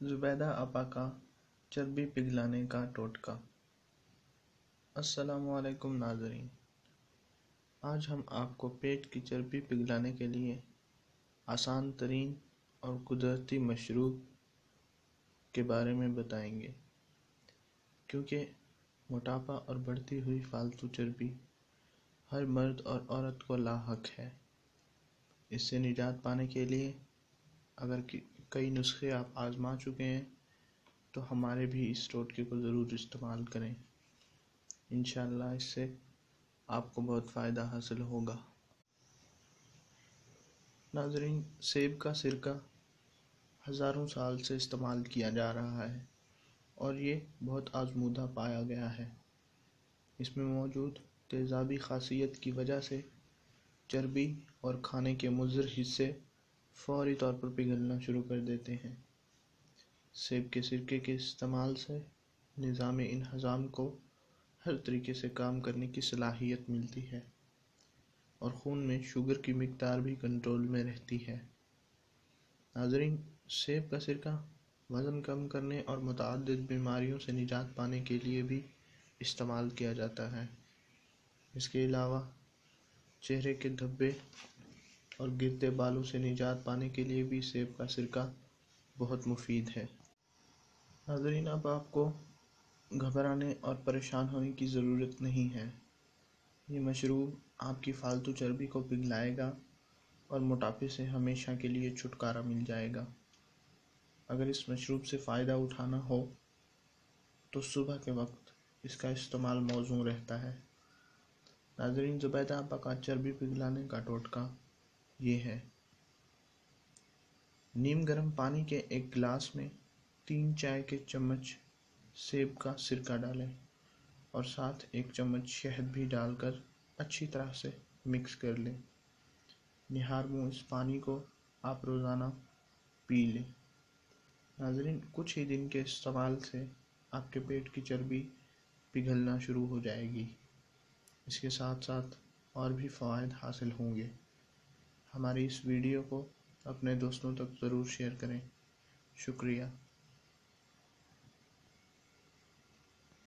زبیدہ آپا کا چربی پگھلانے کا ٹوٹکا۔ السلام علیکم ناظرین، آج ہم آپ کو پیٹ کی چربی پگھلانے کے لیے آسان ترین اور قدرتی مشروب کے بارے میں بتائیں گے، کیونکہ موٹاپا اور بڑھتی ہوئی فالتو چربی ہر مرد اور عورت کو لاحق ہے۔ اس سے نجات پانے کے لیے اگر کئی نسخے آپ آزما چکے ہیں تو ہمارے بھی اس ٹوٹکے کو ضرور استعمال کریں، انشاءاللہ اس سے آپ کو بہت فائدہ حاصل ہوگا۔ ناظرین، سیب کا سرکہ ہزاروں سال سے استعمال کیا جا رہا ہے اور یہ بہت آزمودہ پایا گیا ہے۔ اس میں موجود تیزابی خاصیت کی وجہ سے چربی اور کھانے کے مضر حصے فوری طور پر پگھلنا شروع کر دیتے ہیں۔ سیب کے سرکے کے استعمال سے نظام انہضام کو ہر طریقے سے کام کرنے کی صلاحیت ملتی ہے اور خون میں شوگر کی مقدار بھی کنٹرول میں رہتی ہے۔ ناظرین، سیب کا سرکہ وزن کم کرنے اور متعدد بیماریوں سے نجات پانے کے لیے بھی استعمال کیا جاتا ہے۔ اس کے علاوہ چہرے کے دھبے اور گرتے بالوں سے نجات پانے کے لیے بھی سیب کا سرکہ بہت مفید ہے۔ ناظرین، اب آپ کو گھبرانے اور پریشان ہونے کی ضرورت نہیں ہے۔ یہ مشروب آپ کی فالتو چربی کو پگھلائے گا اور موٹاپے سے ہمیشہ کے لیے چھٹکارا مل جائے گا۔ اگر اس مشروب سے فائدہ اٹھانا ہو تو صبح کے وقت اس کا استعمال موزوں رہتا ہے۔ ناظرین، زبیدہ آپا کا چربی پگھلانے کا ٹوٹکا یہ ہے: نیم گرم پانی کے ایک گلاس میں 3 چائے کے چمچ سیب کا سرکہ ڈالیں اور ساتھ 1 چمچ شہد بھی ڈال کر اچھی طرح سے مکس کر لیں۔ نہار منہ اس پانی کو آپ روزانہ پی لیں۔ ناظرین، کچھ ہی دن کے استعمال سے آپ کے پیٹ کی چربی پگھلنا شروع ہو جائے گی۔ اس کے ساتھ ساتھ اور بھی فوائد حاصل ہوں گے۔ ہماری اس ویڈیو کو اپنے دوستوں تک ضرور شیئر کریں۔ شکریہ۔